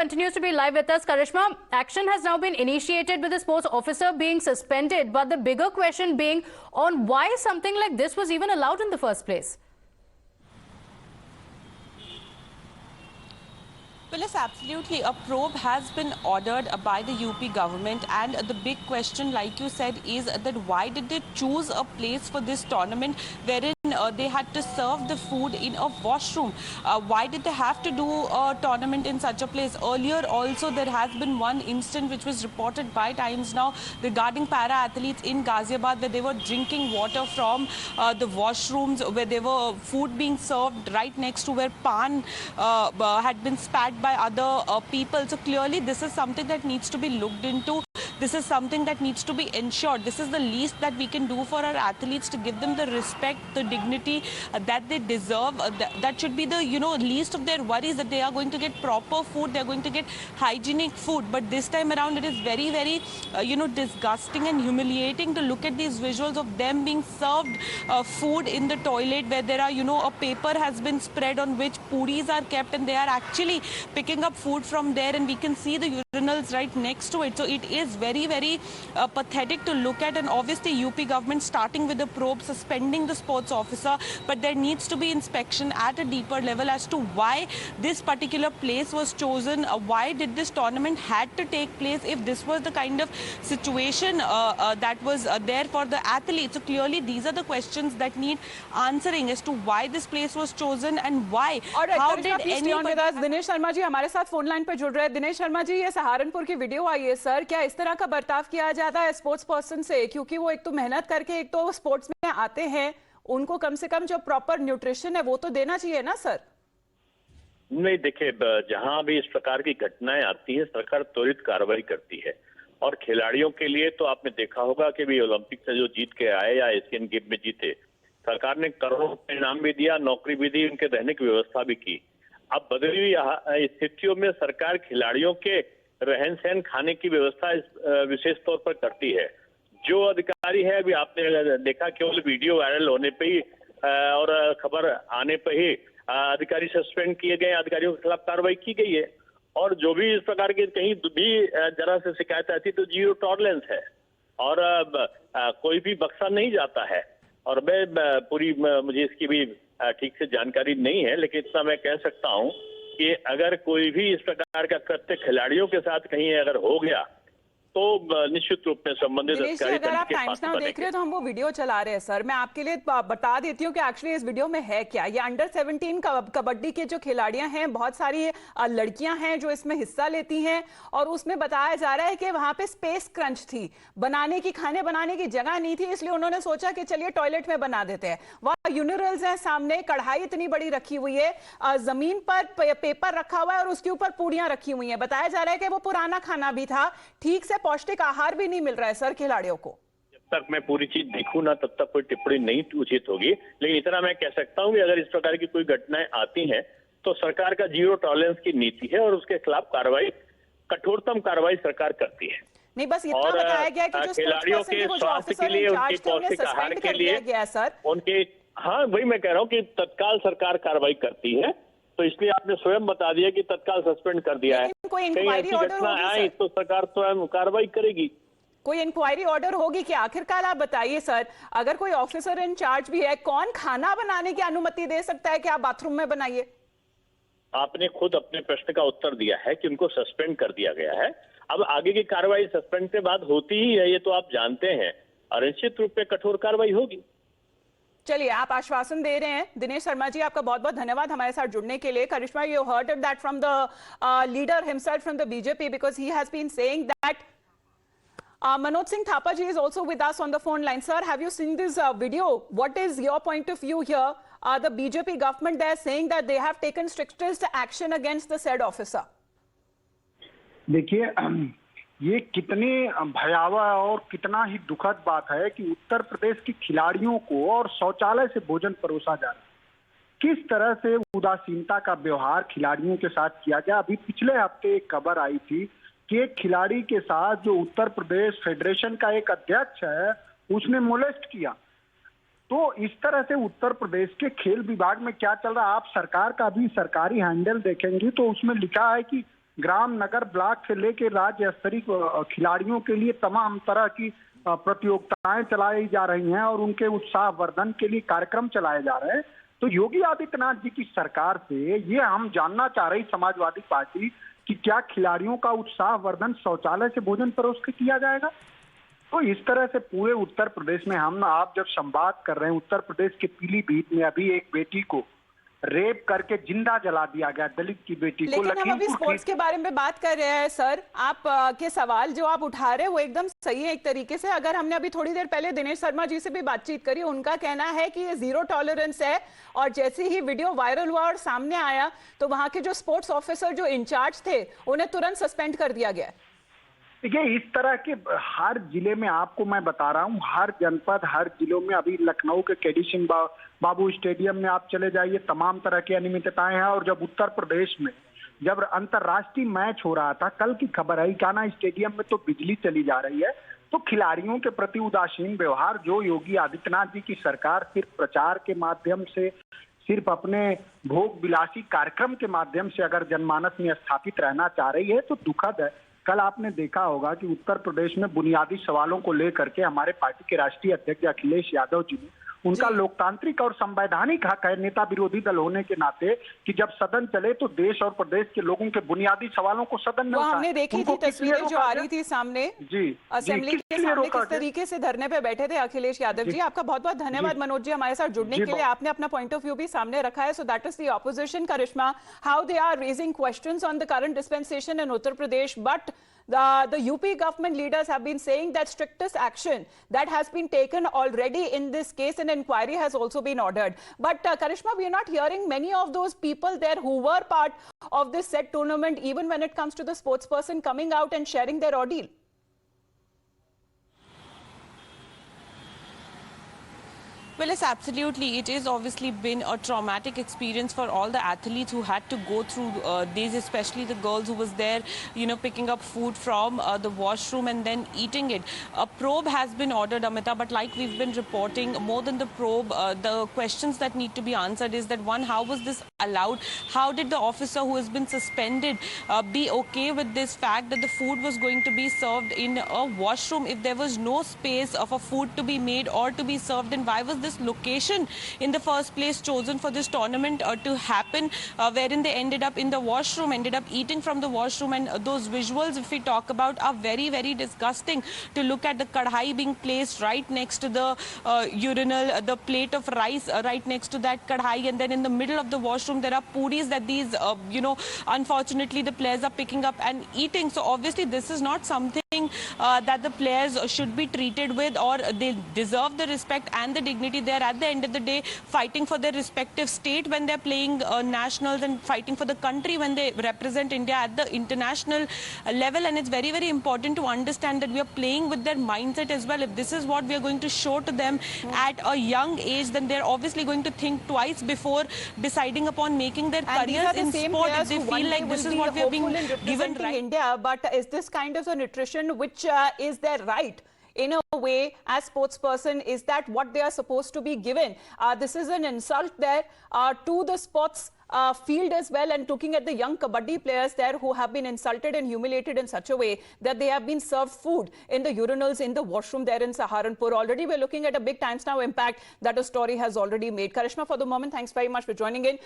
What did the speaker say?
Continues to be live with us. Karishma, action has now been initiated with the sports officer being suspended, but the bigger question being on why something like this was even allowed in the first place. Well, yes, absolutely. A probe has been ordered by the UP government, and the big question, like you said, is that why did they choose a place for this tournament wherein they had to serve the food in a washroom? Why did they have to do a tournament in such a place? Earlier also there has been one incident which was reported by Times Now regarding para-athletes in Ghaziabad, where they were drinking water from the washrooms, where there were food being served right next to where pan had been spat by other people. So clearly this is something that needs to be looked into. This is something that needs to be ensured. This is the least that we can do for our athletes, to give them the respect, the dignity that they deserve. That should be the least of their worries, that they are going to get proper food, they are going to get hygienic food. But this time around it is very, very disgusting and humiliating to look at these visuals of them being served food in the toilet, where there are a paper has been spread on which puris are kept, and they are actually picking up food from there, and we can see the urinals right next to it. So it is very, very pathetic to look at, and obviously UP government starting with the probe, suspending the sports officer, but there needs to be inspection at a deeper level as to why this particular place was chosen. Why did this tournament had to take place if this was the kind of situation that was there for the athletes? So clearly these are the questions that need answering as to why this place was chosen and why. How did anybody... Dinesh Sharma ji हमारे साथ phone line पर जुड़ रहे हैं। दिनेश शर्मा जी, ये सहारनपुर की video आई है sir, क्या इस तरह का बर्ताव किया जाता है स्पोर्ट्स पर्सन से? क्योंकि वो एक तो मेहनत करके एक तो स्पोर्ट्स में आते हैं, उनको कम से कम जो प्रॉपर न्यूट्रिशन है वो तो देना चाहिए ना सर? नहीं, देखिए, जहां भी इस प्रकार की घटनाएं आती है सरकार त्वरित कार्रवाई करती है। और खिलाड़ियों के लिए तो आपने देखा होगा कि भी ओलंपिक से जो जीत के आए या एशियन गेम में जीते, सरकार ने करोड़ों इनाम भी दिया, नौकरी भी दी, उनके रहने की व्यवस्था भी की। अब बदली हुई स्थितियों में सरकार खिलाड़ियों के रहन सहन, खाने की व्यवस्था विशेष तौर पर करती है। जो अधिकारी है, अभी आपने देखा केवल वीडियो वायरल होने पे ही और खबर आने पे ही अधिकारी सस्पेंड किए गए, अधिकारियों के खिलाफ कार्रवाई की गई है। और जो भी इस प्रकार के कहीं भी जरा से शिकायत आती तो जीरो टॉलरेंस है और कोई भी बख्शा नहीं जाता है। और मैं पूरी मुझे इसकी भी ठीक से जानकारी नहीं है, लेकिन इतना मैं कह सकता हूं कि अगर कोई भी इस प्रकार का कृत्य खिलाड़ियों के साथ कहीं अगर हो गया तो निश्चित रूप में संबंधित अधिकारी अगर आप टाइम्स नाउ देख रहे हो तो हम वो वीडियो चला रहे हैं सर, मैं आपके लिए बता देती हूँ कि एक्चुअली इस वीडियो में है क्या। ये अंडर 17 कबड्डी के जो खिलाड़ियां हैं, बहुत सारी लड़कियां हैं जो इसमें हिस्सा लेती हैं, और उसमें बताया जा रहा है कि वहां पे स्पेस क्रंच थी, खाने बनाने की जगह नहीं थी, इसलिए उन्होंने सोचा कि चलिए टॉयलेट में बना देते हैं। वहां यूनिरल्स हैं सामने, कढ़ाई इतनी बड़ी रखी हुई है, जमीन पर पेपर रखा हुआ है और उसके ऊपर पूड़ियां रखी हुई है। बताया जा रहा है कि वो पुराना खाना भी था, ठीक से पौष्टिक आहार भी नहीं मिल रहा है सर खिलाड़ियों को। जब तक मैं पूरी चीज देखूं ना तब तक कोई टिप्पणी नहीं उचित होगी, लेकिन इतना मैं कह सकता हूं कि अगर इस प्रकार की कोई घटनाएं आती हैं तो सरकार का जीरो टॉलरेंस की नीति है और उसके खिलाफ कार्रवाई, कठोरतम कार्रवाई सरकार करती है। नहीं, बस इतना बताया गया कि जो खिलाड़ियों के स्वास्थ्य के लिए, उनके पौष्टिक आहार के लिए सर उनके, हाँ वही मैं कह रहा हूँ कि तत्काल सरकार कार्रवाई करती है, तो इसलिए आपने स्वयं बता दिया कि तत्काल सस्पेंड कर दिया है। कोई इंक्वायरी ऑर्डर आए तो सरकार स्वयं कार्रवाई करेगी। कोई इंक्वायरी ऑर्डर होगी क्या? आखिरकार आप बताइए सर, अगर कोई ऑफिसर इन चार्ज भी है, कौन खाना बनाने की अनुमति दे सकता है कि आप बाथरूम में बनाइए? आपने खुद अपने प्रश्न का उत्तर दिया है कि उनको सस्पेंड कर दिया गया है। अब आगे की कार्रवाई सस्पेंड के बाद होती ही है, ये तो आप जानते हैं, और निश्चित रूप में कठोर कार्रवाई होगी। चलिए, आप आश्वासन दे रहे हैं। दिनेश शर्मा जी, आपका बहुत बहुत धन्यवाद हमारे साथ जुड़ने के लिए। Karishma, you heard that from the leader himself from the BJP, because he has been saying that Manoj Singh Thapa ji is also with us on the phone line. Sir, have you seen this video? What is your point of view here? The BJP government, they are saying that they have taken strictest action against the said officer. देखिए, ये कितनी भयावह और कितना ही दुखद बात है कि उत्तर प्रदेश के खिलाड़ियों को और शौचालय से भोजन परोसा जा रहा है। किस तरह से उदासीनता का व्यवहार खिलाड़ियों के साथ किया गया। अभी पिछले हफ्ते एक खबर आई थी कि एक खिलाड़ी के साथ जो उत्तर प्रदेश फेडरेशन का एक अध्यक्ष है उसने मोलेस्ट किया। तो इस तरह से उत्तर प्रदेश के खेल विभाग में क्या चल रहा है, आप सरकार का भी सरकारी हैंडल देखेंगे तो उसमें लिखा है कि ग्राम नगर ब्लॉक से लेके राज्य स्तरीय खिलाड़ियों के लिए तमाम तरह की प्रतियोगिताएं चलाई जा रही हैं और उनके उत्साह वर्धन के लिए कार्यक्रम चलाए जा रहे हैं। तो योगी आदित्यनाथ जी की सरकार से ये हम जानना चाह रही समाजवादी पार्टी कि क्या खिलाड़ियों का उत्साह वर्धन शौचालय से भोजन परोस के किया जाएगा? तो इस तरह से पूरे उत्तर प्रदेश में हम आप जब संवाद कर रहे हैं, उत्तर प्रदेश के पीलीभीत में अभी एक बेटी को रेप करके जिंदा जला दिया गया, दलित की बेटी को। लेकिन हम अभी स्पोर्ट्स के बारे में बात कर रहे हैं सर। आप के सवाल जो आप उठा रहे हैं वो एकदम सही है एक तरीके से। अगर हमने अभी थोड़ी देर पहले दिनेश शर्मा जी से भी बातचीत करी, उनका कहना है कि ये जीरो टॉलरेंस है और जैसे ही वीडियो वायरल हुआ और सामने आया तो वहां के जो स्पोर्ट्स ऑफिसर जो इंचार्ज थे उन्हें तुरंत सस्पेंड कर दिया गया। देखिए, इस तरह के हर जिले में आपको मैं बता रहा हूँ, हर जनपद हर जिलों में, अभी लखनऊ के केडी सिंह बाबू स्टेडियम में आप चले जाइए, तमाम तरह की अनियमितताएं हैं। और जब उत्तर प्रदेश में जब अंतर्राष्ट्रीय मैच हो रहा था, कल की खबर है, कान्हा स्टेडियम में तो बिजली चली जा रही है। तो खिलाड़ियों के प्रति उदासीन व्यवहार जो योगी आदित्यनाथ जी की सरकार सिर्फ प्रचार के माध्यम से, सिर्फ अपने भोग विलासी कार्यक्रम के माध्यम से अगर जनमानस में स्थापित रहना चाह रही है तो दुखद है। कल आपने देखा होगा कि उत्तर प्रदेश में बुनियादी सवालों को लेकर के हमारे पार्टी के राष्ट्रीय अध्यक्ष अखिलेश यादव जी ने, उनका लोकतांत्रिक और संवैधानिक हक है नेता विरोधी दल होने के नाते कि जब सदन चले तो देश और प्रदेश के लोगों के बुनियादी सवालों को सदन में उठाएं। हमने देखी थी तस्वीरें जो आ रही थी सामने जी असेंबली के सामने किस तरीके से धरने पे बैठे थे अखिलेश यादव जी। आपका बहुत बहुत धन्यवाद मनोज जी हमारे साथ जुड़ने के लिए। आपने अपना पॉइंट ऑफ व्यू भी सामने रखा है। So that is the opposition करिश्मा, how they are raising questions on the current dispensation in Uttar Pradesh, but the UP government leaders have been saying that strictest action that has been taken already in this case, an inquiry has also been ordered. But Karishma, we are not hearing many of those people there who were part of this said tournament, even when it comes to the sports person coming out and sharing their ordeal. Well, yes, absolutely. It is obviously been a traumatic experience for all the athletes who had to go through this, especially the girls who was there, you know, picking up food from the washroom and then eating it. A probe has been ordered, Amita, but like we've been reporting, more than the probe, the questions that need to be answered is that, one, how was this allowed? How did the officer who has been suspended be okay with this fact that the food was going to be served in a washroom if there was no space for food to be made or to be served? And why was this location in the first place chosen for this tournament to happen, wherein they ended up in the washroom, ended up eating from the washroom? And those visuals, if we talk about, are very, very disgusting. To look at the kadhai being placed right next to the urinal, the plate of rice right next to that kadhai, and then in the middle of the washroom there are puris that these you know, unfortunately the players are picking up and eating. So obviously this is not something that the players should be treated with, or they deserve the respect and the dignity. They're at the end of the day fighting for their respective state when they're playing nationals, and fighting for the country when they represent India at the international level. And it's very, very important to understand that we are playing with their mindset as well. If this is what we are going to show to them at a young age, then they're obviously going to think twice before deciding upon making their careers in sport if they feel like this is what we are being given right. India, but is this kind of a nutrition which is their right? In a way, as sports person, is that what they are supposed to be given? This is an insult there to the sports field as well, and looking at the young kabaddi players there who have been insulted and humiliated in such a way that they have been served food in the urinals in the washroom there in Saharanpur. Already we're looking at a big Times Now impact that a story has already made. Karishma, for the moment, thanks very much for joining in.